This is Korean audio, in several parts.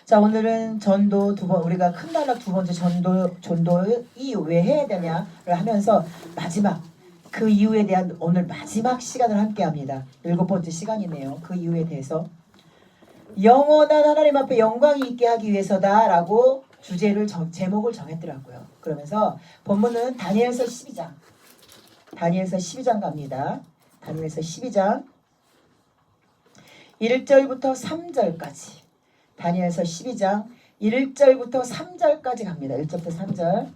자, 오늘은 전도 우리가 큰 단락 두 번째 전도이 왜 해야 되냐를 하면서 마지막 그 이유에 대한 오늘 마지막 시간을 함께 합니다. 7번째 시간이네요. 그 이유에 대해서 영원한 하나님 앞에 영광이 있게 하기 위해서다라고 제목을 정했더라고요. 그러면서 본문은 다니엘서 12장. 다니엘서 12장 갑니다. 다니엘서 12장 1절부터 3절까지. 다니엘서 12장 1절부터 3절까지 갑니다. 1절부터 3절.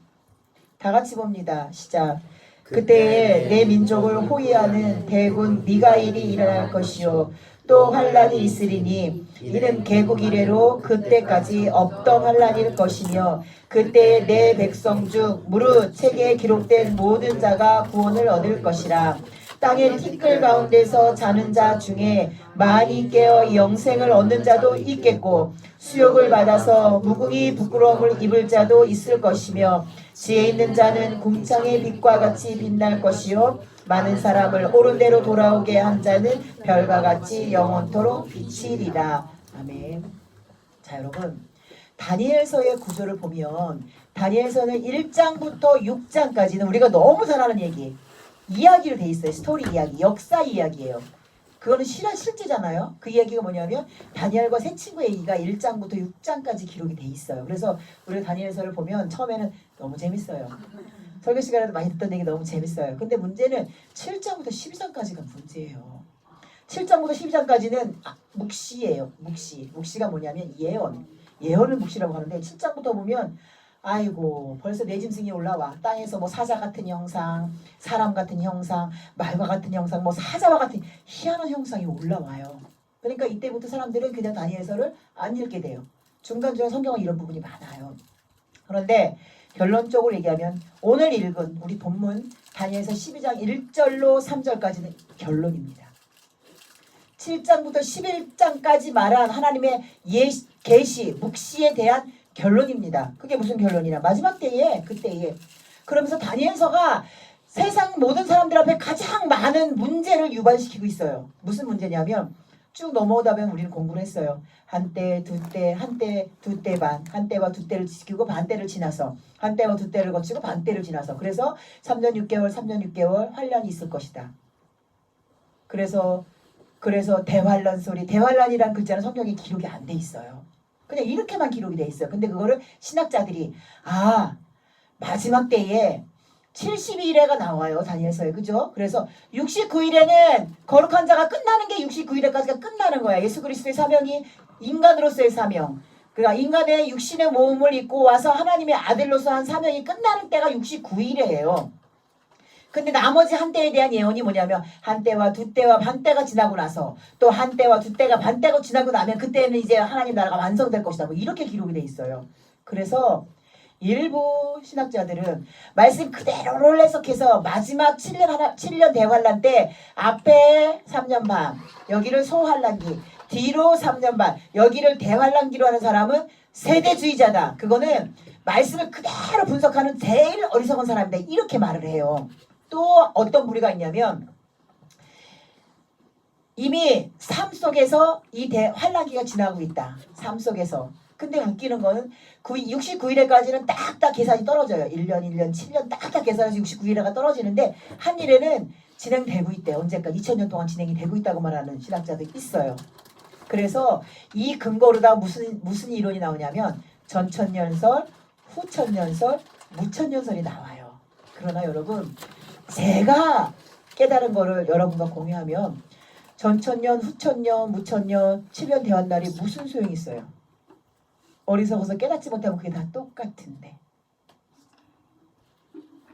다 같이 봅니다. 시작. 그때에 내 민족을 호위하는 대군 미가일이 일어날 것이요 또 환란이 있으리니 이는 개국 이래로 그때까지 없던 환란일 것이며 그때에 내 백성 중 무릇 책에 기록된 모든 자가 구원을 얻을 것이라. 땅의 티끌 가운데서 자는 자 중에 많이 깨어 영생을 얻는 자도 있겠고 수욕을 받아서 무궁히 부끄러움을 입을 자도 있을 것이며 지혜 있는 자는 궁창의 빛과 같이 빛날 것이요 많은 사람을 옳은 대로 돌아오게 한 자는 별과 같이 영원토록 비치리라. 아멘. 자, 여러분, 다니엘서의 구조를 보면 다니엘서는 1장부터 6장까지는 우리가 너무 잘 아는 이야기로 돼 있어요. 스토리 이야기, 역사 이야기예요. 그거는 실제잖아요. 그 이야기가 뭐냐면 다니엘과 세 친구의 얘기가 1장부터 6장까지 기록이 돼 있어요. 그래서 우리가 다니엘서를 보면 처음에는 너무 재밌어요. 설교 시간에도 많이 듣던 얘기 너무 재밌어요. 근데 문제는 7장부터 12장까지가 문제예요. 7장부터 12장까지는 묵시예요. 묵시가 뭐냐면 예언을 묵시라고 하는데 7장부터 보면 아이고 벌써 내 짐승이 올라와. 땅에서 뭐 사자 같은 형상, 사람 같은 형상, 말과 같은 형상, 뭐 사자와 같은 희한한 형상이 올라와요. 그러니까 이때부터 사람들은 그냥 다니엘서를 안 읽게 돼요. 중간중간 성경은 이런 부분이 많아요. 그런데 결론적으로 얘기하면 오늘 읽은 우리 본문 다니엘서 12장 1절로 3절까지는 결론입니다. 7장부터 11장까지 말한 하나님의 계시, 묵시에 대한 결론입니다. 그게 무슨 결론이냐? 마지막 때에 그때에. 그러면서 다니엘서가 세상 모든 사람들 앞에 가장 많은 문제를 유발시키고 있어요. 무슨 문제냐면 쭉 넘어오다 보면 우리는 공부를 했어요. 한때, 두때, 한때, 두때 반, 한때와 두때를 지키고 반때를 지나서 한때와 두때를 거치고 반때를 지나서 그래서 3년 6개월 환란이 있을 것이다. 그래서 대환란 소리, 대환란이란 글자는 성경에 기록이 안 돼 있어요. 그냥 이렇게만 기록이 돼 있어요. 근데 그거를 신학자들이 마지막 때에 70일에가 나와요. 다니엘서에. 그죠? 그래서 69일에는 거룩한 자가 끝나는 게 69일에까지가 끝나는 거야. 예수 그리스도의 사명이 인간으로서의 사명. 그러니까 인간의 육신의 몸을 입고 와서 하나님의 아들로서 한 사명이 끝나는 때가 69일이에요. 근데 나머지 한때에 대한 예언이 뭐냐면 한때와 두때와 반때가 지나고 나서 또 한때와 두때가 반때가 지나고 나면 그때는 이제 하나님 나라가 완성될 것이다. 뭐 이렇게 기록이 돼 있어요. 그래서 일부 신학자들은 말씀 그대로를 해석해서 마지막 7년 대환란 때 앞에 3년 반 여기를 소환란기 뒤로 3년 반 여기를 대환란기로 하는 사람은 세대주의자다. 그거는 말씀을 그대로 분석하는 제일 어리석은 사람이다. 이렇게 말을 해요. 또 어떤 무리가 있냐면 이미 삶 속에서 이 환란기가 지나고 있다. 삶 속에서. 근데 웃기는 거는 69일에까지는 딱딱 계산이 떨어져요. 1년, 7년 딱딱 계산해서 69일에가 떨어지는데 한 일에는 진행되고 있대. 언제까지 2000년 동안 진행이 되고 있다고 말하는 신학자도 있어요. 그래서 이 근거로다 무슨 이론이 나오냐면 전천년설, 후천년설, 무천년설이 나와요. 그러나 여러분 제가 깨달은 거를 여러분과 공유하면 전천년, 후천년, 무천년, 7년 대환날이 무슨 소용이 있어요? 어리석어서 깨닫지 못하면 그게 다 똑같은데.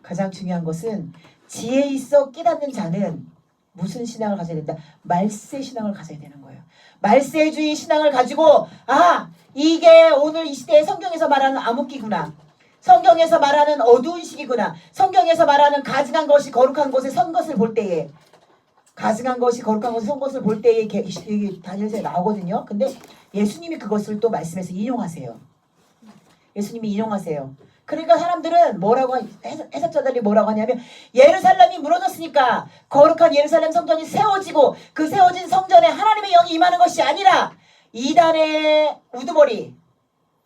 가장 중요한 것은 지혜 있어 깨닫는 자는 무슨 신앙을 가져야 된다? 말세 신앙을 가져야 되는 거예요. 말세주의 신앙을 가지고 이게 오늘 이 시대에 성경에서 말하는 암흑기구나. 성경에서 말하는 어두운 시기구나. 성경에서 말하는 가증한 것이 거룩한 곳에 선 것을 볼 때에 가증한 것이 거룩한 곳에 선 것을 볼 때에 다니엘서에 나오거든요. 근데 예수님이 그것을 또 말씀에서 인용하세요. 예수님이 인용하세요. 그러니까 사람들은 해석자들이 뭐라고 하냐면 예루살렘이 무너졌으니까 거룩한 예루살렘 성전이 세워지고 그 세워진 성전에 하나님의 영이 임하는 것이 아니라 이단의 우두머리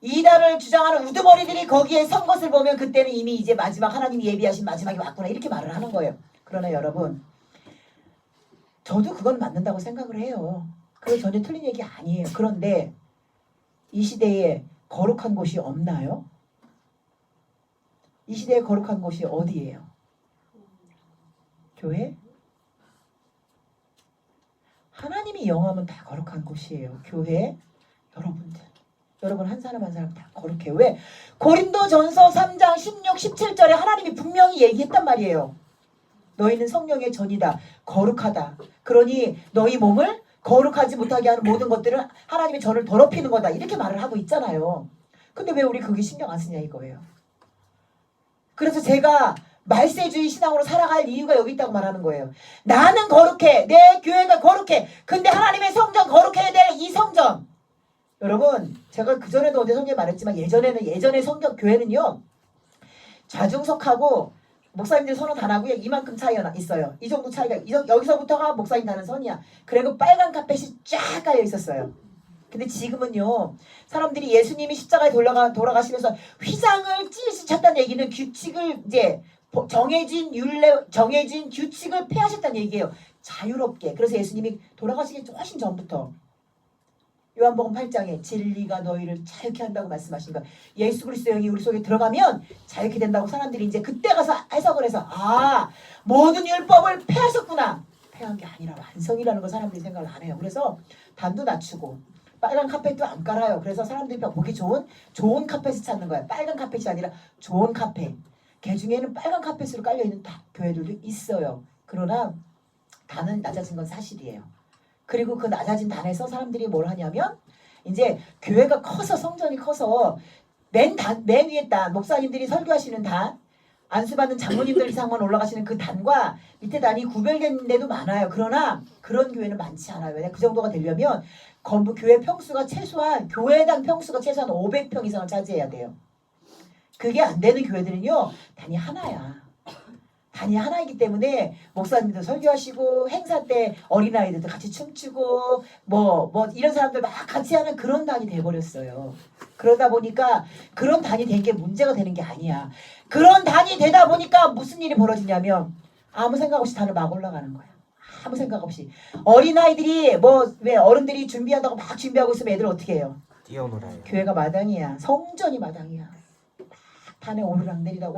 이단을 주장하는 우두머리들이 거기에 선 것을 보면 그때는 이미 이제 마지막 하나님이 예비하신 마지막이 왔구나 이렇게 말을 하는 거예요. 그러나 여러분 저도 그건 맞는다고 생각을 해요. 그거 전혀 틀린 얘기 아니에요. 그런데 이 시대에 거룩한 곳이 없나요? 이 시대에 거룩한 곳이 어디예요? 교회? 하나님이 영하면 다 거룩한 곳이에요. 교회? 여러분들. 여러분 한 사람 한 사람 다 거룩해요. 왜? 고린도전서 3장 16, 17절에 하나님이 분명히 얘기했단 말이에요. 너희는 성령의 전이다. 거룩하다. 그러니 너희 몸을 거룩하지 못하게 하는 모든 것들은 하나님의 전을 더럽히는 거다. 이렇게 말을 하고 있잖아요. 근데 왜 우리 그게 신경 안 쓰냐 이거예요. 그래서 제가 말세주의 신앙으로 살아갈 이유가 여기 있다고 말하는 거예요. 나는 거룩해. 내 교회가 거룩해. 근데 하나님의 성전 거룩해야 될 이 성전. 여러분 제가 그전에도 어제 성경에 말했지만 예전에 성경 교회는요. 좌중석하고 목사님들 선언 안 하고요. 이만큼 차이가 있어요. 이 정도 차이가 여기서부터가 목사님 다는 선이야. 그리고 빨간 카펫이 쫙 깔려 있었어요. 근데 지금은요. 사람들이 예수님이 십자가에 돌아가시면서 휘장을 찢으셨다는 얘기는 규칙을 이제 정해진 규칙을 폐하셨다는 얘기예요. 자유롭게. 그래서 예수님이 돌아가시기 훨씬 전부터 요한복음 8장에 진리가 너희를 자유케 한다고 말씀하신 거예요. 예수 그리스도의 영이 우리 속에 들어가면 자유케 된다고 사람들이 이제 그때 가서 해석을 해서 모든 율법을 폐하셨구나. 폐한 게 아니라 완성이라는 걸 사람들이 생각을 안 해요. 그래서 단도 낮추고 빨간 카펫도 안 깔아요. 그래서 사람들이 보기 좋은 카펫을 찾는 거예요. 빨간 카펫이 아니라 좋은 카펫. 개 중에는 빨간 카펫으로 깔려있는 교회들도 있어요. 그러나 단은 낮아진 건 사실이에요. 그리고 그 낮아진 단에서 사람들이 뭘 하냐면 이제 교회가 커서 성전이 커서 맨 위에 단 목사님들이 설교하시는 단 안수받는 장로님들 이상만 올라가시는 그 단과 밑에 단이 구별된 데도 많아요. 그러나 그런 교회는 많지 않아요. 왜냐 그 정도가 되려면 교회 평수가 최소한 교회당 평수가 최소한 500평 이상을 차지해야 돼요. 그게 안 되는 교회들은요 단이 하나야. 단이 하나이기 때문에 목사님도 설교하시고 행사 때 어린아이들도 같이 춤추고 뭐 이런 사람들 막 같이 하는 그런 단이 돼버렸어요. 그러다 보니까 그런 단이 된 게 문제가 되는 게 아니야. 그런 단이 되다 보니까 무슨 일이 벌어지냐면 아무 생각 없이 단을 막 올라가는 거야. 아무 생각 없이. 어린아이들이 왜 어른들이 준비한다고 막 준비하고 있으면 애들 어떻게 해요? 뛰어놀아요. 교회가 마당이야. 성전이 마당이야. 단에 오르락내리락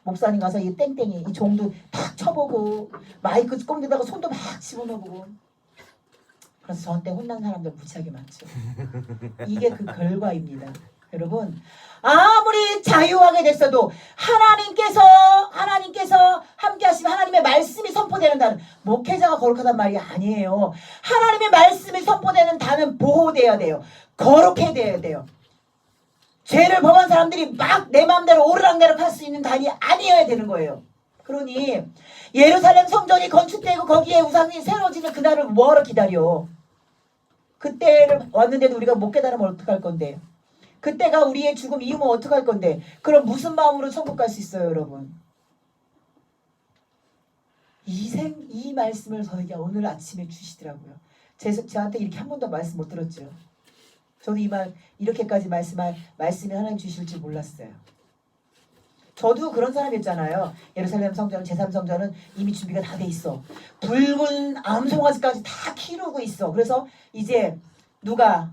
목사님 가서 이 땡땡이 이 종도 탁 쳐보고 마이크 꽁대다가 손도 막 집어넣어보고 그래서 저한테 혼난 사람들 무지하게 많죠. 이게 그 결과입니다. 여러분 아무리 자유하게 됐어도 하나님께서 함께 하시면 하나님의 말씀이 선포되는 단은 목회자가 거룩하단 말이 아니에요. 하나님의 말씀이 선포되는 단은 보호돼야 돼요. 거룩해야 돼요. 죄를 범한 사람들이 막 내 마음대로 오르락내락 할 수 있는 단이 아니어야 되는 거예요. 그러니 예루살렘 성전이 건축되고 거기에 우상이 세워지는 그날을 뭐하러 기다려. 그때를 왔는데도 우리가 못 깨달으면 어떡할 건데. 그때가 우리의 죽음 이후면 어떡할 건데. 그럼 무슨 마음으로 천국 갈 수 있어요 여러분. 이 말씀을 저에게 오늘 아침에 주시더라고요. 저한테 이렇게 한 번도 말씀 못 들었죠. 저도 이 말 이렇게까지 말씀이 하나님 주실 줄 몰랐어요. 저도 그런 사람이었잖아요. 예루살렘 성전, 제3성전은 이미 준비가 다 돼 있어. 붉은 암송아지까지 다 키우고 있어. 그래서 이제 누가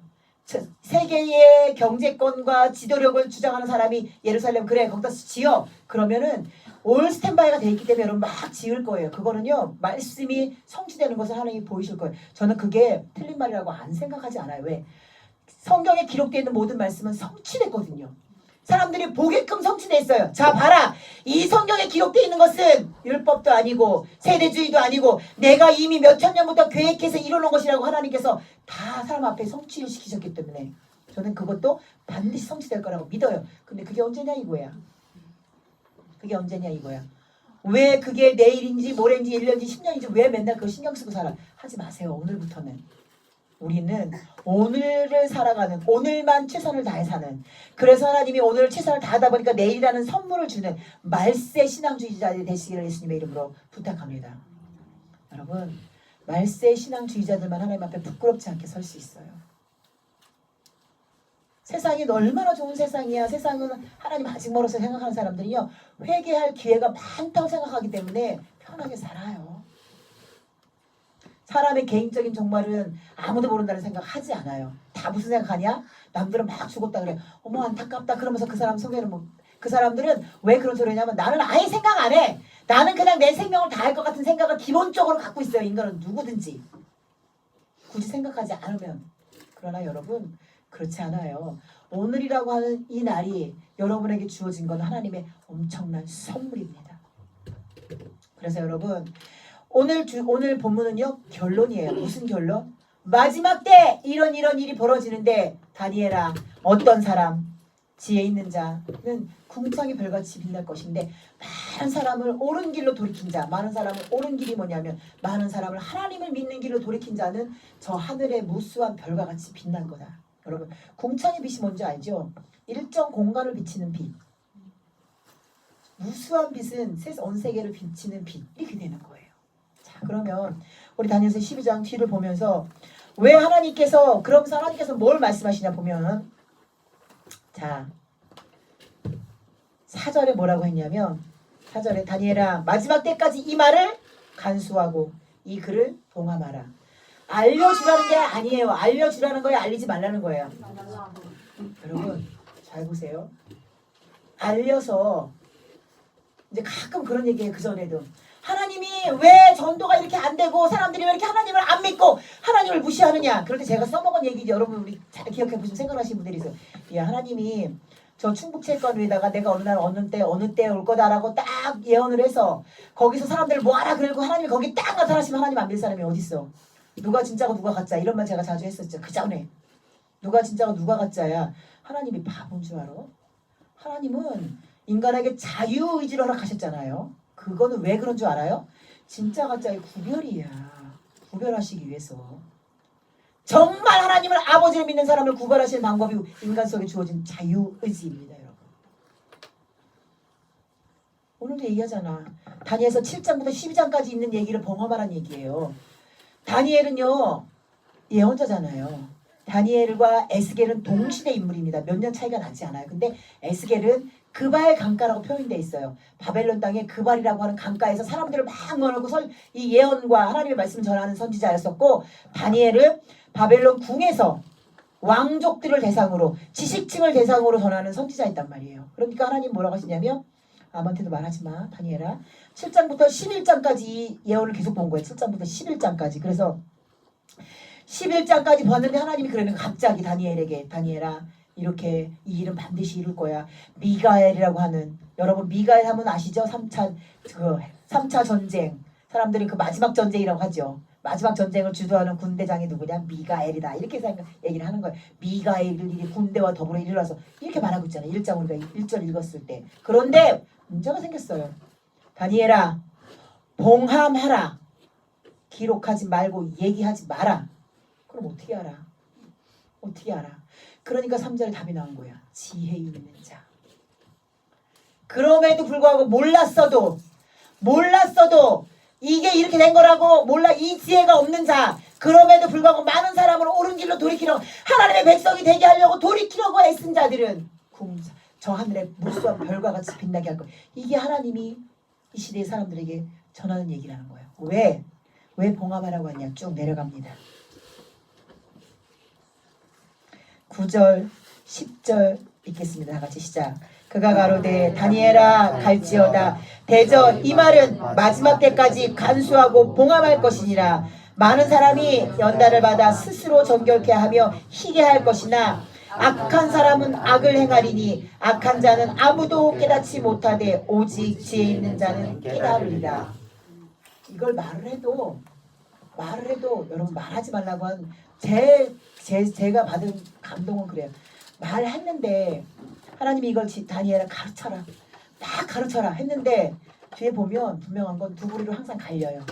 세계의 경제권과 지도력을 주장하는 사람이 예루살렘 그래 거기다 지어. 그러면은 올 스탠바이가 돼 있기 때문에 여러분 막 지을 거예요. 그거는요. 말씀이 성취되는 것을 하나님이 보이실 거예요. 저는 그게 틀린 말이라고 안 생각하지 않아요. 왜? 성경에 기록되어 있는 모든 말씀은 성취됐거든요. 사람들이 보게끔 성취되어 있어요. 자 봐라. 이 성경에 기록되어 있는 것은 율법도 아니고 세대주의도 아니고 내가 이미 몇천 년부터 계획해서 이뤄놓은 것이라고 하나님께서 다 사람 앞에 성취를 시키셨기 때문에 저는 그것도 반드시 성취될 거라고 믿어요. 근데 그게 언제냐 이거야. 왜 그게 내일인지 모레인지 1년인지 10년인지 왜 맨날 그거 신경 쓰고 살아. 하지 마세요. 오늘부터는. 우리는 오늘을 살아가는 오늘만 최선을 다해 사는 그래서 하나님이 오늘 최선을 다하다 보니까 내일이라는 선물을 주는 말세 신앙주의자들이 되시기를 예수님의 이름으로 부탁합니다. 여러분 말세 신앙주의자들만 하나님 앞에 부끄럽지 않게 설 수 있어요. 세상이 얼마나 좋은 세상이야. 세상은 하나님 아직 멀어서 생각하는 사람들이요. 회개할 기회가 많다고 생각하기 때문에 편하게 살아요. 사람의 개인적인 종말은 아무도 모른다는 생각 하지 않아요. 다 무슨 생각하냐? 남들은 막 죽었다 그래. 어머 안타깝다 그러면서 그 사람 속에는 뭐, 그 사람들은 왜 그런 소리 하냐면 나는 아예 생각 안 해. 나는 그냥 내 생명을 다할 것 같은 생각을 기본적으로 갖고 있어요. 인간은 누구든지. 굳이 생각하지 않으면. 그러나 여러분 그렇지 않아요. 오늘이라고 하는 이 날이 여러분에게 주어진 건 하나님의 엄청난 선물입니다. 그래서 여러분 오늘 본문은요 결론이에요. 무슨 결론? 마지막 때 이런 일이 벌어지는데 다니엘아 어떤 사람 지혜 있는 자는 궁창이 별같이 빛날 것인데 많은 사람을 옳은 길로 돌이킨 자 많은 사람을 옳은 길이 뭐냐면 많은 사람을 하나님을 믿는 길로 돌이킨 자는 저 하늘의 무수한 별과 같이 빛난 거다. 여러분 궁창의 빛이 뭔지 알죠? 일정 공간을 비치는 빛. 무수한 빛은 온 세계를 비치는 빛. 이렇게 되는 거예요. 자 그러면 우리 다니엘서 12장 뒤를 보면서 왜 하나님께서 그러면서 하나님께서 뭘 말씀하시냐 보면 자 4절에 뭐라고 했냐면 4절에 다니엘아 마지막 때까지 이 말을 간수하고 이 글을 봉함하라. 알려주라는 게 아니에요. 알려주라는 거예요. 알리지 말라는 거예요. 여러분 잘 보세요. 알려서 이제 가끔 그런 얘기해요. 그전에도 하나님이 왜 전도가 이렇게 안 되고 사람들이 왜 이렇게 하나님을 안 믿고 하나님을 무시하느냐. 그럴 때 제가 써먹은 얘기죠. 여러분 우리 잘 기억해 보시면 생각하시는 분들이 있어요. 야 하나님이 저 충북채권 위에다가 내가 어느 날 어느 때 올 거다라고 딱 예언을 해서 거기서 사람들 모아라 그러고 하나님이 거기 딱 나타나시면 하나님 안 믿는 사람이 어딨어. 누가 진짜고 누가 가짜 이런 말 제가 자주 했었죠. 그 전에 누가 진짜고 누가 가짜야. 하나님이 바본 줄 알아? 하나님은 인간에게 자유의지를 허락하셨잖아요. 그거는 왜 그런 줄 알아요? 진짜 가짜의 구별이야. 구별하시기 위해서. 정말 하나님을 아버지를 믿는 사람을 구별하시는 방법이 인간 속에 주어진 자유의지입니다. 여러분. 오늘도 얘기하잖아. 다니엘서 7장부터 12장까지 있는 얘기를 봉합하라는 얘기예요. 다니엘은요. 예언자잖아요. 다니엘과 에스겔은 동시대 인물입니다. 몇 년 차이가 나지 않아요. 근데 에스겔은 그발 강가라고 표현되어 있어요. 바벨론 땅의 그발이라고 하는 강가에서 사람들을 막 모아놓고 이 예언과 하나님의 말씀을 전하는 선지자였었고 다니엘은 바벨론 궁에서 왕족들을 대상으로 지식층을 대상으로 전하는 선지자였단 말이에요. 그러니까 하나님 뭐라고 하시냐면 아무한테도 말하지 마 다니엘아. 7장부터 11장까지 이 예언을 계속 본 거예요. 7장부터 11장까지. 그래서 11장까지 봤는데 하나님이 그러는 갑자기 다니엘에게 다니엘아 이렇게 이 일은 반드시 이룰 거야. 미가엘이라고 하는 여러분 미가엘 하면 아시죠? 3차 전쟁 사람들이 그 마지막 전쟁이라고 하죠. 마지막 전쟁을 주도하는 군대장이 누구냐? 미가엘이다. 이렇게 얘기를 하는 거예요. 미가엘이 군대와 더불어 일어나서 이렇게 말하고 있잖아요. 1장 우리가 1절 읽었을 때. 그런데 문제가 생겼어요. 다니엘아 봉함하라. 기록하지 말고 얘기하지 마라. 그럼 어떻게 알아? 어떻게 알아? 그러니까 3절에 답이 나온 거야. 지혜 있는 자. 그럼에도 불구하고 몰랐어도 이게 이렇게 된 거라고 몰라 이 지혜가 없는 자. 그럼에도 불구하고 많은 사람을 옳은 길로 돌이키려고 하나님의 백성이 되게 하려고 돌이키려고 애쓴 자들은 저 하늘의 무수한 별과 같이 빛나게 할 거예요. 이게 하나님이 이 시대의 사람들에게 전하는 얘기라는 거예요. 왜 봉함하라고 하냐. 쭉 내려갑니다. 9절 10절 읽겠습니다. 다 같이 시작. 그가 가로되 다니엘아 갈지어다. 대저 이 말은 마지막 때까지 간수하고 봉함할 것이니라. 많은 사람이 연단을 받아 스스로 정결케 하며 희게 할 것이나 악한 사람은 악을 행하리니 악한 자는 아무도 깨닫지 못하되 오직 지혜 있는 자는 깨달으리라. 이걸 말을 해도 여러분 말하지 말라고 한 제가 받은 감동은 그래요. 말했는데 하나님이 이걸 다니엘아 가르쳐라. 막 가르쳐라 했는데 뒤에 보면 분명한 건 두 부리로 항상 갈려요.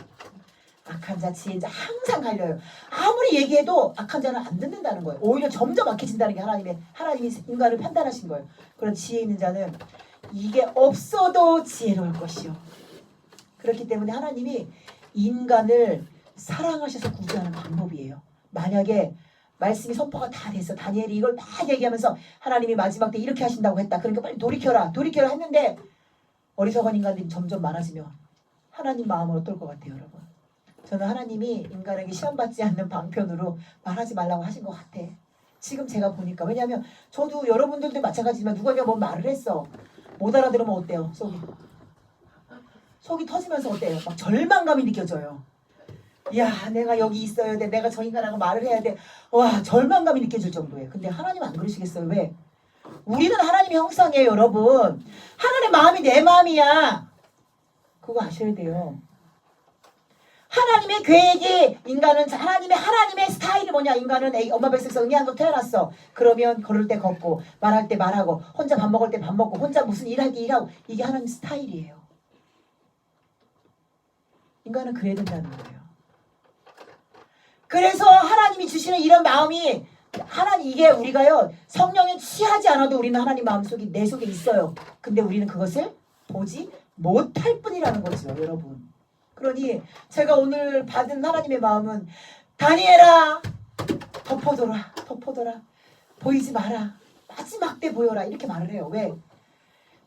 악한 자, 지혜인 자 항상 갈려요. 아무리 얘기해도 악한 자는 안 듣는다는 거예요. 오히려 점점 악해진다는 게 하나님이 인간을 판단하신 거예요. 그런 지혜 있는 자는 이게 없어도 지혜로울 것이요. 그렇기 때문에 하나님이 인간을 사랑하셔서 구제하는 방법이에요. 만약에 말씀이 선포가 다 됐어. 다니엘이 이걸 막 얘기하면서 하나님이 마지막 때 이렇게 하신다고 했다. 그러니까 빨리 돌이켜라. 돌이켜라 했는데 어리석은 인간들이 점점 많아지면 하나님 마음은 어떨 것 같아요, 여러분? 저는 하나님이 인간에게 시험받지 않는 방편으로 말하지 말라고 하신 것 같아. 지금 제가 보니까. 왜냐하면 저도 여러분들도 마찬가지지만 누가 뭐 말을 했어. 못 알아들으면 어때요? 속이 터지면서 어때요? 막 절망감이 느껴져요. 야, 내가 여기 있어야 돼. 내가 저 인간하고 말을 해야 돼. 와, 절망감이 느껴질 정도예요. 근데 하나님 안 그러시겠어요? 왜? 우리는 하나님의 형상이에요, 여러분. 하나님의 마음이 내 마음이야. 그거 아셔야 돼요. 하나님의 계획이 인간은 하나님의 스타일이 뭐냐? 인간은 엄마 뱃속에서 응애한거 태어났어. 그러면 걸을 때 걷고 말할 때 말하고 혼자 밥 먹을 때 밥 먹고 혼자 무슨 일할 때 일하고 이게 하나님 스타일이에요. 인간은 그래야 된다는 거예요. 그래서 하나님이 주시는 이런 마음이 하나님 이게 우리가요 성령에 취하지 않아도 우리는 하나님 마음속이 내 속에 있어요. 근데 우리는 그것을 보지 못할 뿐이라는 거죠, 여러분. 그러니 제가 오늘 받은 하나님의 마음은 다니엘아 덮어둬라 보이지 마라 마지막 때 보여라 이렇게 말을 해요. 왜?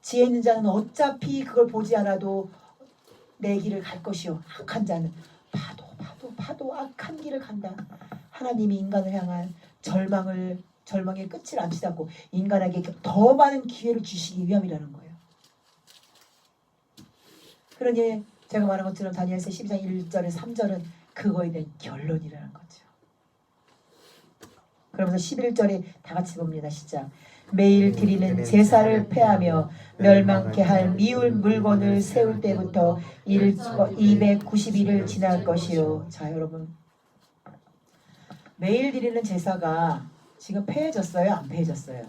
지혜 있는 자는 어차피 그걸 보지 않아도 내 길을 갈 것이요 악한 자는 파도 악한 길을 간다. 하나님이 인간을 향한 절망의 끝을 안 치닫고 인간에게 더 많은 기회를 주시기 위함이라는 거예요. 그러니 제가 말한 것처럼 다니엘서 12장 1절에 3절은 그거에 대한 결론이라는 거죠. 그러면서 11절에 다 같이 봅니다. 시작. 매일 드리는 제사를 폐하며 멸망케 할 미울 물건을 세울 때부터 290일을 지날 것이요. 자, 여러분, 매일 드리는 제사가 지금 폐해졌어요? 안 폐해졌어요?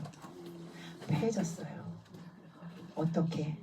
폐해졌어요. 어떻게?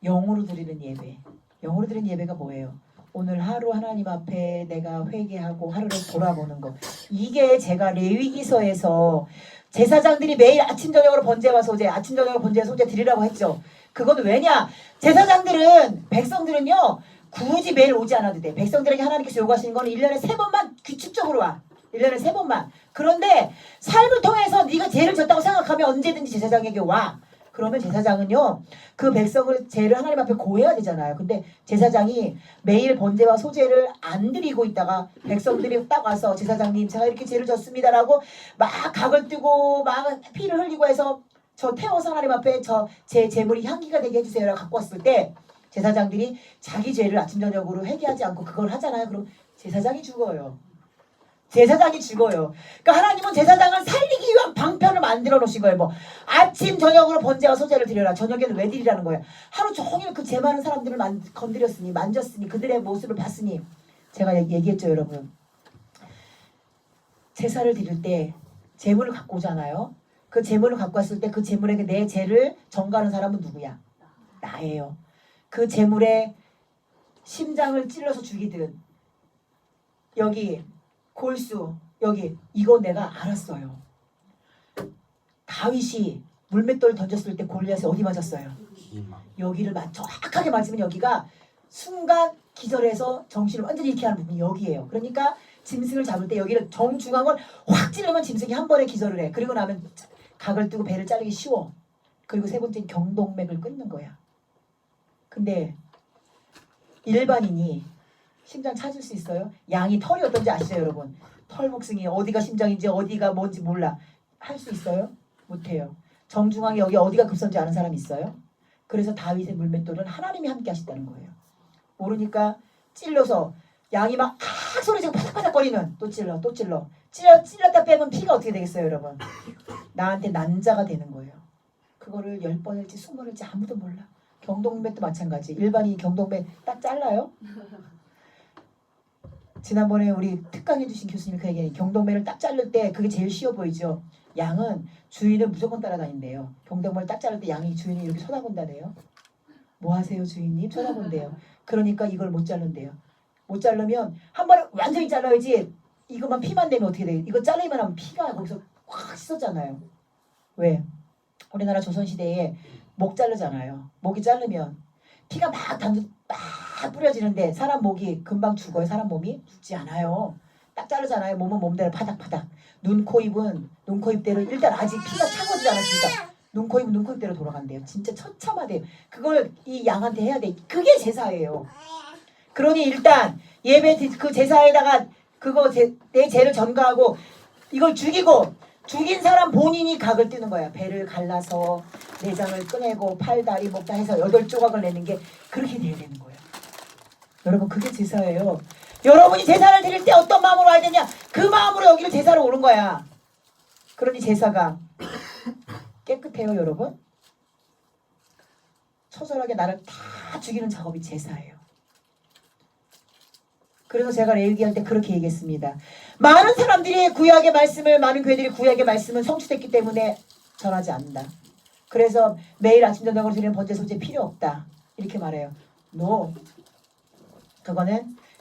영으로 드리는 예배. 영으로 드리는 예배가 뭐예요? 오늘 하루 하나님 앞에 내가 회개하고 하루를 돌아보는 거. 이게 제가 레위기서에서 제사장들이 매일 아침 저녁으로 번제와 소제, 아침 저녁으로 번제와 소제 드리라고 했죠. 그건 왜냐? 제사장들은 백성들은요 굳이 매일 오지 않아도 돼. 백성들에게 하나님께서 요구하시는 건 1년에 3번만 규칙적으로 와. 1년에 3번만. 그런데 삶을 통해서 네가 죄를 졌다고 생각하면 언제든지 제사장에게 와. 그러면 제사장은요 그 백성을 죄를 하나님 앞에 고해야 되잖아요. 근데 제사장이 매일 번제와 소제를 안 드리고 있다가 백성들이 딱 와서 제사장님 제가 이렇게 죄를 졌습니다라고 막 각을 뜨고 막 피를 흘리고 해서 저 태워서 하나님 앞에 저 제 제물이 향기가 되게 해주세요라고 갖고 왔을 때 제사장들이 자기 죄를 아침 저녁으로 회개하지 않고 그걸 하잖아요. 그럼 제사장이 죽어요. 제사장이 죽어요. 그러니까 하나님은 제사장을 살리기 위한 방편을 만들어 놓으신 거예요. 뭐 아침 저녁으로 번제와 소제를 드려라. 저녁에는 왜 드리라는 거예요. 하루 종일 그 죄 많은 사람들을 건드렸으니 만졌으니 그들의 모습을 봤으니 제가 얘기했죠, 여러분. 제사를 드릴 때 제물을 갖고 오잖아요. 그 제물을 갖고 왔을 때 그 제물에게 내 죄를 전가하는 사람은 누구야? 나예요. 그 제물에 심장을 찔러서 죽이든 여기 골수 여기 이거 내가 알았어요. 다윗이 물맷돌 던졌을 때 골리앗이 어디 맞았어요? 여기를 정확하게 맞으면 여기가 순간 기절해서 정신을 완전히 잃게 하는 부분이 여기예요. 그러니까 짐승을 잡을 때 여기를 정중앙을 확 찌르면 짐승이 한 번에 기절을 해. 그리고 나면 각을 뜨고 배를 자르기 쉬워. 그리고 세 번째는 경동맥을 끊는 거야. 근데 일반인이 심장 찾을 수 있어요? 양이 털이 어떤지 아시죠, 여러분? 털목승이 어디가 심장인지 어디가 뭔지 몰라. 할 수 있어요? 못해요. 정중앙에 여기 어디가 급선지 아는 사람 있어요? 그래서 다윗의 물맷돌은 하나님이 함께 하셨다는 거예요. 모르니까 찔러서 양이 막 소리지고 바삭바삭거리면 또 찔렀다 빼면 피가 어떻게 되겠어요, 여러분? 나한테 난자가 되는 거예요. 그거를 10번 할지 20번 할지 아무도 몰라. 경동맥도 마찬가지. 일반인이 경동맥 딱 잘라요? 지난번에 우리 특강해 주신 교수님이 그 얘기해요. 경동맥을 딱 자를 때 그게 제일 쉬워 보이죠. 양은 주인을 무조건 따라다닌대요. 경동맥을 딱 자를 때 양이 주인을 이렇게 쳐다본다네요. 뭐 하세요 주인님? 쳐다본대요. 그러니까 이걸 못 자른대요. 못 자르면 한 번에 완전히 잘라야지. 이것만 피만 내면 어떻게 돼요? 이거 자르기만 하면 피가 거기서 확 씻어잖아요. 왜? 우리나라 조선시대에 목 자르잖아요. 목이 자르면 피가 막 뿌려지는데 사람 목이 금방 죽어요. 사람 몸이 죽지 않아요. 딱 자르잖아요. 몸은 몸대로 파닥파닥. 눈, 코, 입대로 일단 아직 피가 차가워지지 않았으니까 눈, 코, 입은 눈, 코, 입대로 돌아간대요. 진짜 처참하대요. 그걸 이 양한테 해야 돼. 그게 제사예요. 그러니 일단 예배 그 제사에다가 내 죄를 전가하고 이걸 죽이고 죽인 사람 본인이 각을 뜨는 거야. 배를 갈라서 내장을 꺼내고 팔, 다리, 목 다 해서 8조각을 내는 게 그렇게 돼야 되는 거예요. 여러분 그게 제사예요. 여러분이 제사를 드릴 때 어떤 마음으로 와야 되냐? 그 마음으로 여기를 제사로 오는 거야. 그러니 제사가 깨끗해요 여러분. 처절하게 나를 다 죽이는 작업이 제사예요. 그래서 제가 레위기할 때 그렇게 얘기했습니다. 많은 사람들이 구약의 말씀을 많은 교회들이 구약의 말씀은 성취됐기 때문에 전하지 않는다. 그래서 매일 아침 저녁으로 드리는 번제 소제 필요 없다. 이렇게 말해요. No.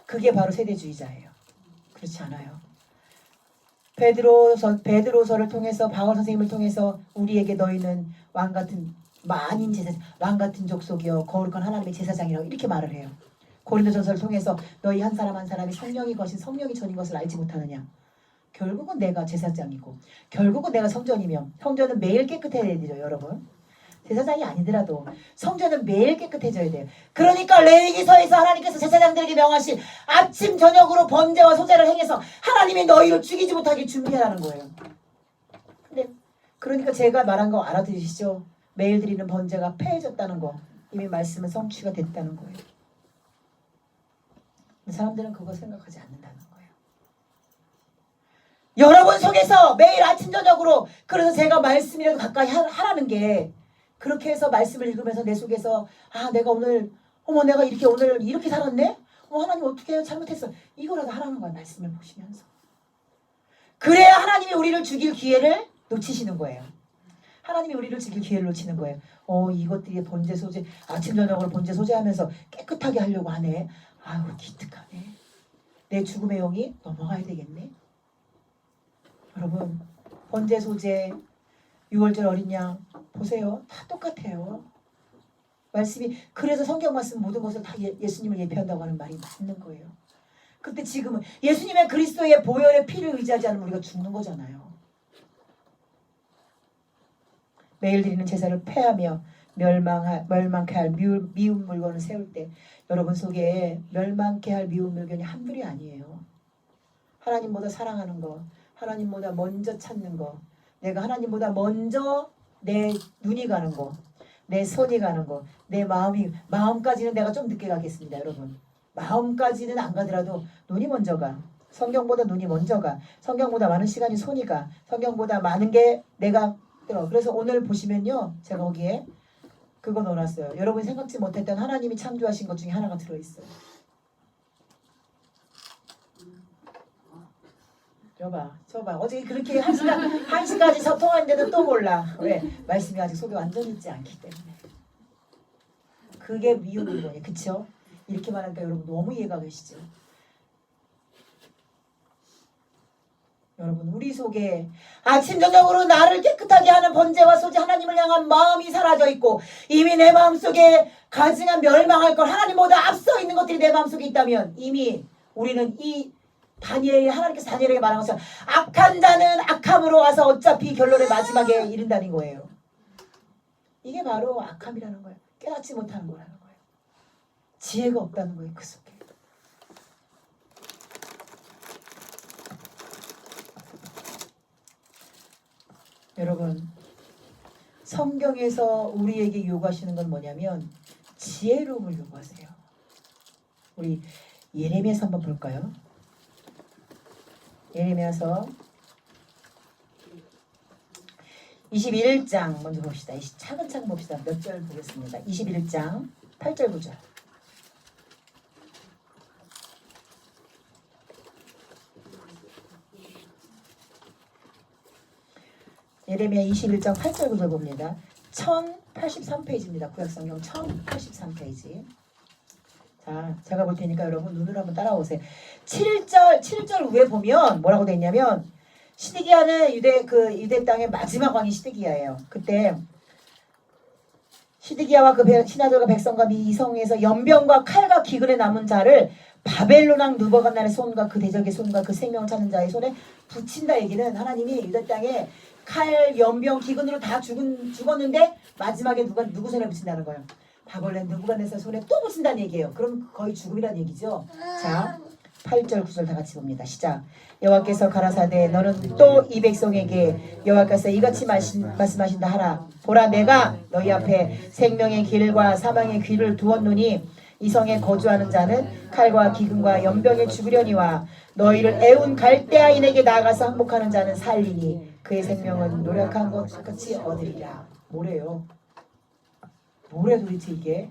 그게 바로 세대주의자예요. 그렇지 않아요. 베드로서를 통해서 바울 선생님을 통해서 우리에게 너희는 왕같은 만인 제사, 왕같은 족속이요 거룩한 하나님의 제사장이라고 이렇게 말을 해요. 고린도전서를 통해서 너희 한 사람 한 사람이 성령이 거신 성령이 전인 것을 알지 못하느냐. 결국은 내가 제사장이고 결국은 내가 성전이며 성전은 매일 깨끗해야 되죠 여러분. 제사장이 아니더라도 성전은 매일 깨끗해져야 돼요. 그러니까 레위기서에서 하나님께서 제사장들에게 명하신 아침 저녁으로 번제와 소제를 행해서 하나님이 너희를 죽이지 못하게 준비하라는 거예요. 근데 그러니까 제가 말한 거 알아들으시죠? 매일 드리는 번제가 폐해졌다는 거. 이미 말씀은 성취가 됐다는 거예요. 사람들은 그거 생각하지 않는다는 거예요. 여러분 속에서 매일 아침 저녁으로 그래서 제가 말씀이라도 가까이 하라는 게 그렇게 해서 말씀을 읽으면서 내 속에서 내가 오늘 내가 이렇게 오늘 이렇게 살았네? 하나님 어떻게 해요? 잘못했어. 이거라도 하라는 거야. 말씀을 보시면서. 그래야 하나님이 우리를 죽일 기회를 놓치시는 거예요. 하나님이 우리를 죽일 기회를 놓치는 거예요. 이것들이 번제 소제 아침 저녁으로 번제 소제하면서 깨끗하게 하려고 하네. 아유 기특하네. 내 죽음의 영이 넘어가야 되겠네. 여러분 번제 소제 6월절 어린 양 보세요. 다 똑같아요. 말씀이 그래서 성경 말씀 모든 것을 다 예수님을 예표한다고 하는 말이 맞는 거예요. 근데 지금은 예수님의 그리스도의 보혈의 피를 의지하지 않으면 우리가 죽는 거잖아요. 매일 드리는 제사를 폐하며 멸망케 할 미운 물건을 세울 때 여러분 속에 멸망케 할 미운 물건이 한둘이 아니에요. 하나님보다 사랑하는 거, 하나님보다 먼저 찾는 거, 내가 하나님보다 먼저 내 눈이 가는 거, 내 손이 가는 거, 내 마음까지는 내가 좀 늦게 가겠습니다 여러분. 마음까지는 안 가더라도 눈이 먼저 가. 성경보다 눈이 먼저 가. 성경보다 많은 시간이 손이 가. 성경보다 많은 게 내가 들어. 그래서 오늘 보시면요 제가 거기에 그거 넣어놨어요. 여러분이 생각지 못했던 하나님이 창조하신 것 중에 하나가 들어있어요. 저봐. 어제 그렇게 한 시까지 소통했는데도 또 몰라. 왜? 말씀이 아직 속에 완전 있지 않기 때문에. 그게 미운 물건이에요. 그쵸? 이렇게 말하니까 여러분 너무 이해가 되시죠? 여러분 우리 속에 아침 저녁으로 나를 깨끗하게 하는 번제와 소제 하나님을 향한 마음이 사라져 있고 이미 내 마음속에 가증한 멸망할 걸 하나님보다 앞서 있는 것들이 내 마음속에 있다면 이미 우리는 이 하나님께서 다니엘에게 말한 것처럼 악한 자는 악함으로 와서 어차피 결론의 마지막에 이른다는 거예요. 이게 바로 악함이라는 거예요. 깨닫지 못하는 거라는 거예요. 지혜가 없다는 거예요. 그 속에. 여러분 성경에서 우리에게 요구하시는 건 뭐냐면 지혜로움을 요구하세요. 우리 예레미야서 한번 볼까요? 예레미야서 21장 먼저 봅시다. 차근차근 봅시다. 몇 절 보겠습니다. 21장 8절 9절. 예레미야 21장 8절 9절 봅니다. 1083페이지입니다. 구약성경 1083페이지. 자, 제가 볼 테니까 여러분 눈으로 한번 따라오세요. 7절 위에 보면 뭐라고 돼 있냐면 시드기야는 유대 땅의 마지막 왕이 시드기야예요. 그때 시드기야와 그 신하들과 백성과 이성에서 연병과 칼과 기근에 남은 자를 바벨론 왕 느부갓네살의 손과 그 대적의 손과 그 생명을 찾는 자의 손에 붙인다. 얘기는 하나님이 유다 땅에 칼, 연병, 기근으로 다 죽었는데 마지막에 누구 손에 붙인다는 거예요. 바벨론 느부갓네살 손에 또 붙인다는 얘기예요. 그럼 거의 죽음이라는 얘기죠. 자, 8절 9절 다 같이 봅니다. 시작. 여호와께서 가라사대 너는 또 이 백성에게 여호와께서 이같이 말씀하신다 하라. 보라 내가 너희 앞에 생명의 길과 사망의 길을 두었노니 이 성에 거주하는 자는 칼과 기근과 연병에 죽으려니와 너희를 애운 갈대아인에게 나아가서 항복하는 자는 살리니 그의 생명은 노력한 것 같이 얻으리라. 뭐래요? 뭐래 도대체 이게?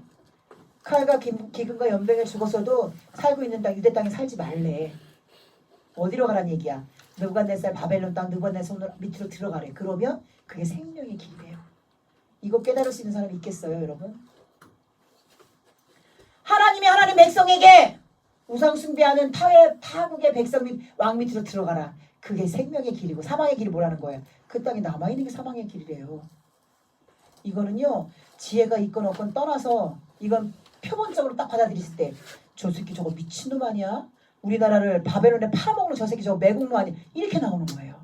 칼과 기근과 연병에 죽었어도 살고 있는 땅 유대 땅에 살지 말래. 어디로 가란 얘기야? 느부갓네살 바벨론 땅 느부갓네살 손 밑으로 들어가래. 그러면 그게 생명의 길이래요. 이거 깨달을 수 있는 사람이 있겠어요, 여러분? 하나님이 하나님 백성에게 우상 숭배하는 타국의 백성 왕 밑으로 들어가라. 그게 생명의 길이고 사망의 길이 뭐라는 거예요? 그 땅에 남아있는 게 사망의 길이래요. 이거는요. 지혜가 있건 없건 떠나서 이건 표본적으로 딱 받아들였을 때 저 새끼 저거 미친놈 아니야? 우리나라를 바벨론에 팔아먹는 저 새끼 저거 매국노 아니야? 이렇게 나오는 거예요.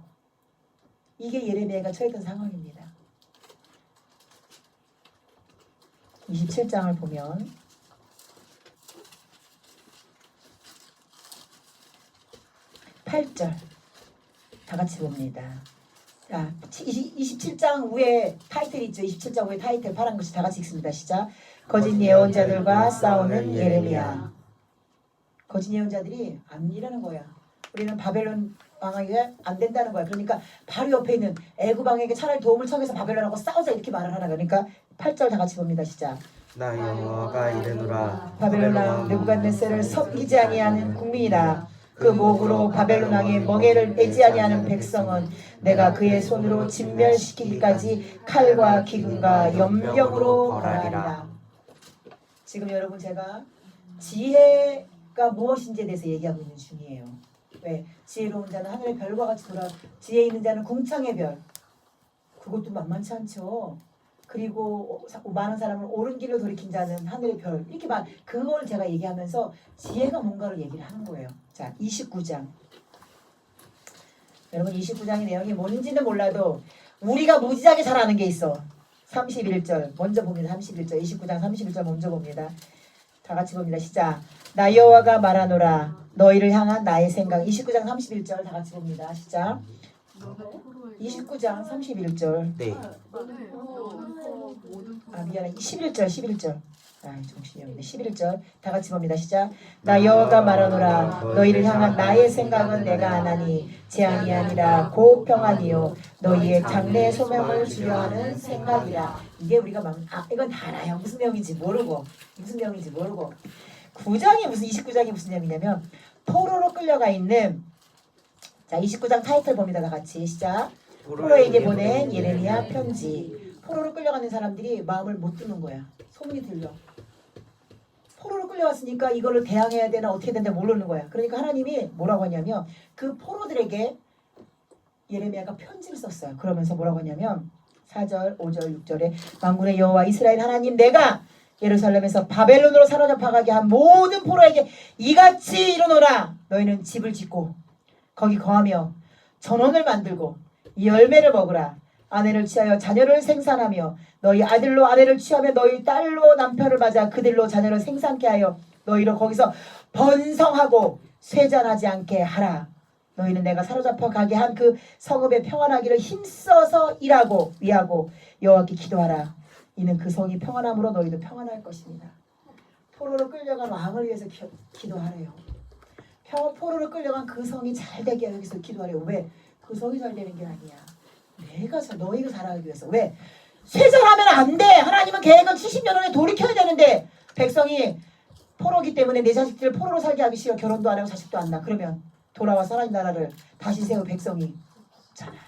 이게 예레미야가 처했던 상황입니다. 27장을 보면 8절 다 같이 봅니다. 자, 27장 위에 타이틀 있죠. 27장 위에 타이틀 파란 글씨 다 같이 읽습니다. 시작. 거짓 예언자들과 싸우는 예레미야. 거짓 예언자들이 안 일하는 거야. 우리는 바벨론 왕에게 안 된다는 거야. 그러니까 바로 옆에 있는 애굽 왕에게 차라리 도움을 청해서 바벨론하고 싸우자 이렇게 말을 하나. 그러니까 8절 다 같이 봅니다. 시작. 나 여호와가 이르노라. 바벨론 왕 느부갓네살을 섬기지 아니하는 국민이라. 그 목으로 바벨론 왕의 멍에를 내지 아니하는 백성은 내가 그의 손으로 진멸시키기까지 칼과 기근과 연병으로 벌하리라. 지금 여러분 제가 지혜가 무엇인지에 대해서 얘기하고 있는 중이에요. 왜? 지혜로운 자는 하늘의 별과 같이 돌아 지혜 있는 자는 궁창의 별. 그것도 만만치 않죠. 그리고 많은 사람을 옳은 길로 돌이킨 자는 하늘의 별. 이렇게 그걸 제가 얘기하면서 지혜가 뭔가를 얘기를 하는 거예요. 자, 29장. 여러분 29장의 내용이 뭔지는 몰라도 우리가 무지하게 잘 아는 게 있어. 31절 먼저 봅니다. 31절 29장 31절 먼저 봅니다. 다 같이 봅니다. 시작. 나 여호와가 말하노라. 너희를 향한 나의 생각. 29장 31절 다 같이 봅니다. 시작. 29장 31절. 네. 아 미안해. 11절. 아 정신이 없네. 11절 다 같이 봅니다. 시작. 나 여호와가 말하노라. 너희를 향한 나의 생각은 내가 아나니 재앙이 아니라 고평안이요 너희의 장래의 소명을 주려 하는 생각이라. 이게 우리가 이건 다 알아요. 무슨 내용인지 모르고 9장이 무슨 29장이 무슨 내용이냐면 포로로 끌려가 있는 자 29장 타이틀 봅니다. 다 같이 시작. 포로에게 보낸 예레미야 편지. 포로로 끌려가는 사람들이 마음을 못 듣는 거야. 소문이 들려. 포로로 끌려왔으니까 이거를 대항해야 되나 어떻게 된다 모르는 거야. 그러니까 하나님이 뭐라고 하냐면 그 포로들에게 예레미야가 편지를 썼어요. 그러면서 뭐라고 하냐면 4절, 5절, 6절에 만군의 여호와 이스라엘 하나님 내가 예루살렘에서 바벨론으로 사로잡아 가게 한 모든 포로에게 이같이 이르노라. 너희는 집을 짓고 거기 거하며 전원을 만들고 이 열매를 먹으라. 아내를 취하여 자녀를 생산하며 너희 아들로 아내를 취하며 너희 딸로 남편을 맞아 그들로 자녀를 생산케 하여 너희로 거기서 번성하고 쇠잔하지 않게 하라. 너희는 내가 사로잡아 가게 한 그 성읍에 평안하기를 힘써서 일하고 위하고 여호와께 기도하라. 이는 그 성이 평안함으로 너희도 평안할 것입니다. 포로로 끌려간 왕을 위해서 기도하래요. 포로로 끌려간 그 성이 잘 되게 하기 위해서 기도하래요. 왜? 그 성이 잘 되는 게 아니야. 너희가 살아가기 위해서. 왜? 쇠잔하면 안 돼. 하나님은 계획은 70년 후에 돌이켜야 되는데 백성이 포로기 때문에 내 자식들을 포로로 살게 하기 싫어. 결혼도 안 하고 자식도 안 낳아. 그러면 돌아와서 하나님 나라를 다시 세울 백성이 없잖아요.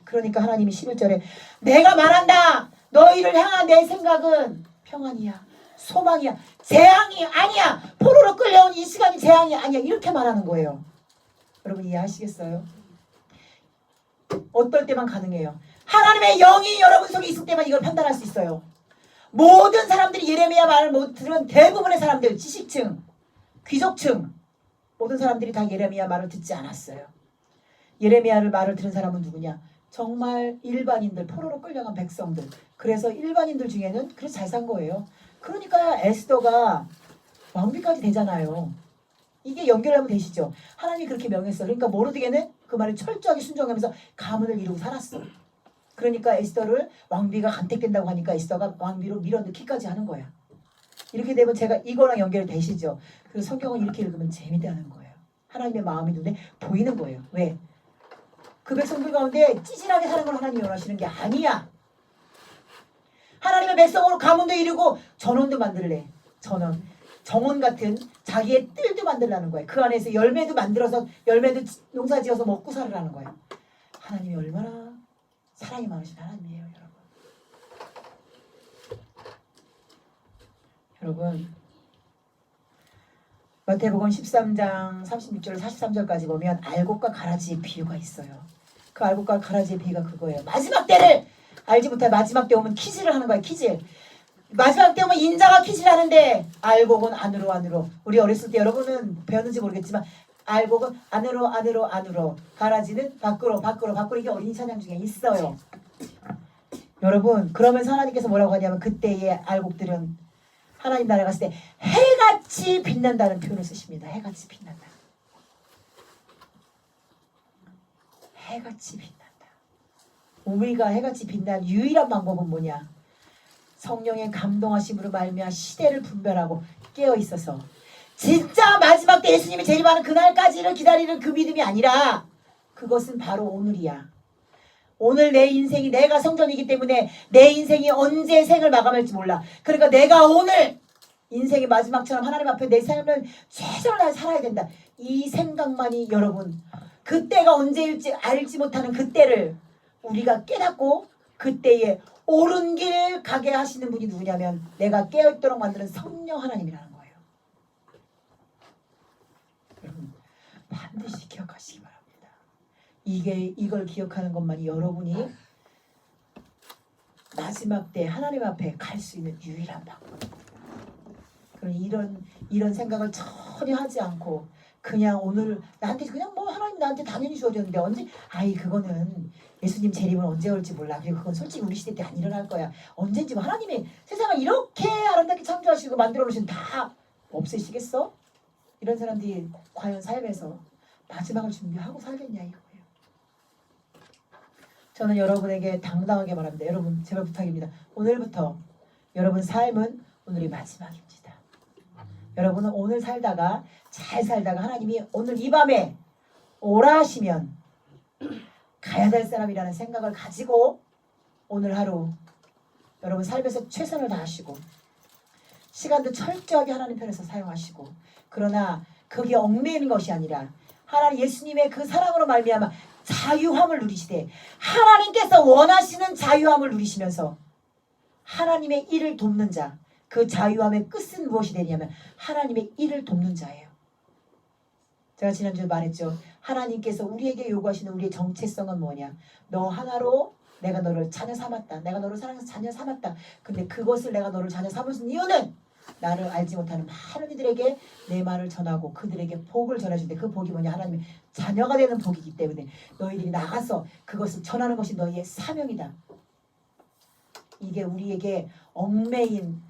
그러니까 하나님이 11절에 내가 말한다. 너희를 향한 내 생각은 평안이야. 소망이야. 재앙이 아니야. 포로로 끌려온 이 시간이 재앙이 아니야. 이렇게 말하는 거예요. 여러분 이해하시겠어요? 어떨 때만 가능해요. 하나님의 영이 여러분 속에 있을 때만 이걸 판단할 수 있어요. 모든 사람들이 예레미야 말을 못 들은 대부분의 사람들, 지식층 귀족층 모든 사람들이 다 예레미야 말을 듣지 않았어요. 예레미야를 말을 들은 사람은 누구냐? 정말 일반인들, 포로로 끌려간 백성들. 그래서 일반인들 중에는 그래서 잘 산 거예요. 그러니까 에스더가 왕비까지 되잖아요. 이게 연결하면 되시죠. 하나님이 그렇게 명했어. 그러니까 모르드게는 그 말에 철저하게 순종하면서 가문을 이루고 살았어. 그러니까 에스더를 왕비가 간택된다고 하니까 에스더가 왕비로 밀어넣기까지 하는 거야. 이렇게 되면 제가 이거랑 연결이 되시죠. 그래서 성경은 이렇게 읽으면 재미있다는 거예요. 하나님의 마음이 눈에 보이는 거예요. 왜? 그 백성들 가운데 찌질하게 사는 걸 하나님이 원하시는 게 아니야. 하나님의 백성으로 가문도 이루고 전원도 만들래. 전원. 정원 같은 자기의 뜰도 만들라는 거예요. 그 안에서 열매도 만들어서 열매도 농사지어서 먹고 살으라는 거예요. 하나님이 얼마나 사랑이 많으신 하나님이에요, 여러분. 여러분, 마태복음 13장 36절 43절까지 보면 알곡과 가라지의 비유가 있어요. 그 알곡과 가라지의 비유가 그거예요. 마지막 때를 알지 못해 마지막 때 오면 키질을 하는 거예요. 키질. 마지막 때 오면 인자가 키질을 하는데 알곡은 안으로 우리 어렸을 때 여러분은 배웠는지 모르겠지만 알곡은 안으로 가라지는 밖으로 이게 어린이 찬양 중에 있어요. 여러분 그러면서 하나님께서 뭐라고 하냐면 그때의 알곡들은 하나님 나라에 갔을 때 해같이 빛난다는 표현을 쓰십니다. 해같이 빛난다. 해같이 빛난다. 우리가 해같이 빛난 유일한 방법은 뭐냐? 성령의 감동하심으로 말미암아 시대를 분별하고 깨어 있어서 진짜 마지막 때 예수님이 재림하는 그날까지를 기다리는 그 믿음이 아니라 그것은 바로 오늘이야. 오늘 내 인생이 내가 성전이기 때문에 내 인생이 언제 생을 마감할지 몰라. 그러니까 내가 오늘 인생의 마지막처럼 하나님 앞에 내 삶을 최선을 다해 살아야 된다. 이 생각만이 여러분 그때가 언제일지 알지 못하는 그때를 우리가 깨닫고 그때에 옳은 길 가게 하시는 분이 누구냐면 내가 깨어있도록 만드는 성령 하나님이라는 거예요. 여러분 반드시 기억하시기 바랍니다. 이걸 기억하는 것만이 여러분이 마지막 때 하나님 앞에 갈 수 있는 유일한 방법. 그럼 이런 생각을 전혀 하지 않고 그냥 오늘 나한테 그냥 뭐 하나님 나한테 당연히 주어졌는데 언제 그거는 예수님 재림은 언제 올지 몰라. 그리고 그건 솔직히 우리 시대 때 안 일어날 거야. 언젠지 뭐 하나님이 세상을 이렇게 아름답게 창조하시고 만들어 놓으신 다 없애시겠어? 이런 사람들이 과연 삶에서 마지막을 준비하고 살겠냐 이거예요. 저는 여러분에게 당당하게 말합니다. 여러분 제발 부탁입니다. 오늘부터 여러분 삶은 오늘이 마지막입니다. 여러분은 오늘 살다가 잘 살다가 하나님이 오늘 이 밤에 오라 하시면 가야 될 사람이라는 생각을 가지고 오늘 하루 여러분 삶에서 최선을 다하시고 시간도 철저하게 하나님 편에서 사용하시고 그러나 거기에 얽매이는 것이 아니라 하나님 예수님의 그 사랑으로 말미암아 자유함을 누리시되 하나님께서 원하시는 자유함을 누리시면서 하나님의 일을 돕는 자 그 자유함의 끝은 무엇이 되냐면 하나님의 일을 돕는 자예요. 제가 지난주에 말했죠. 하나님께서 우리에게 요구하시는 우리의 정체성은 뭐냐? 너 하나로 내가 너를 자녀 삼았다. 내가 너를 사랑해서 자녀 삼았다. 근데 그것을 내가 너를 자녀 삼은 이유는 나를 알지 못하는 많은 이들에게 내 말을 전하고 그들에게 복을 전해줄 때 그 복이 뭐냐? 하나님의 자녀가 되는 복이기 때문에 너희들이 나가서 그것을 전하는 것이 너희의 사명이다. 이게 우리에게 얽매인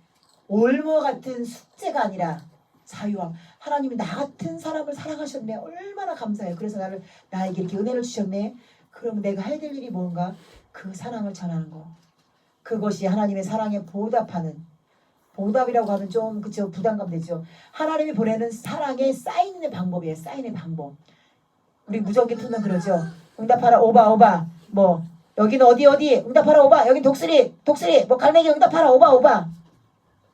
올무 같은 숙제가 아니라 자유함. 하나님이 나 같은 사람을 사랑하셨네. 얼마나 감사해요. 그래서 나에게 이렇게 은혜를 주셨네. 그러면 내가 해야 될 일이 뭔가? 그 사랑을 전하는 거. 그것이 하나님의 사랑에 보답이라고 하면 좀 그쵸 부담감 되죠. 하나님이 보내는 사랑의 사인의 방법이에요. 사인의 방법. 우리 무전기 틀면 그러죠. 응답하라 오바 뭐 여기는 어디 응답하라 오바 여긴 독수리 뭐 갈매기 응답하라 오바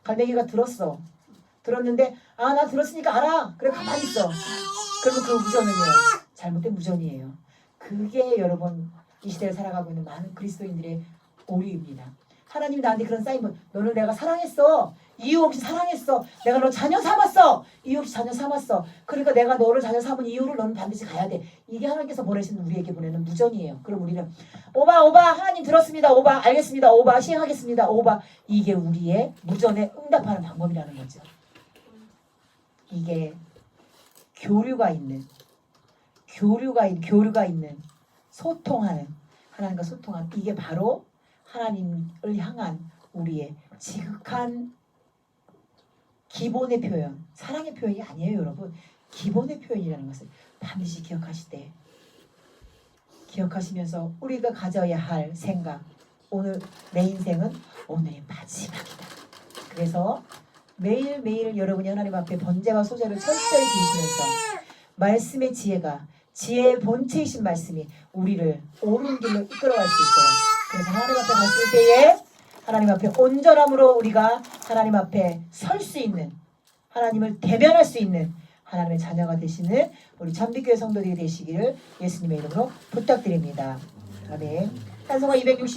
갈매기가 들었는데 나 들었으니까 알아. 그래 가만히 있어. 그러면 그 무전은요 잘못된 무전이에요. 그게 여러분 이 시대를 살아가고 있는 많은 그리스도인들의 오류입니다. 하나님이 나한테 그런 사인 너를 내가 사랑했어. 이유 없이 사랑했어. 내가 너 자녀 삼았어. 이유 없이 자녀 삼았어. 그러니까 내가 너를 자녀 삼은 이유를 너는 반드시 가야 돼. 이게 하나님께서 보내신 우리에게 보내는 무전이에요. 그럼 우리는 오바 하나님 들었습니다. 오바 알겠습니다. 오바 시행하겠습니다. 오바 이게 우리의 무전에 응답하는 방법이라는 거죠. 이게 교류가 있는 소통하는 하나님과 소통하는 이게 바로 하나님을 향한 우리의 지극한 기본의 표현, 사랑의 표현이 아니에요, 여러분. 기본의 표현이라는 것을 반드시 기억하시면서 우리가 가져야 할 생각, 오늘 내 인생은 오늘이 마지막이다. 그래서 매일매일 여러분이 하나님 앞에 번제와 소제를 철저히 드리시면서 말씀의 지혜의 본체이신 말씀이 우리를 옳은 길로 이끌어갈 수 있도록, 그래서 하나님 앞에 갔을 때에 하나님 앞에 온전함으로 우리가 하나님 앞에 설 수 있는, 하나님을 대면할 수 있는 하나님의 자녀가 되시는 우리 참빛교회 성도들이 되시기를 예수님의 이름으로 부탁드립니다. 아멘. 찬송가 260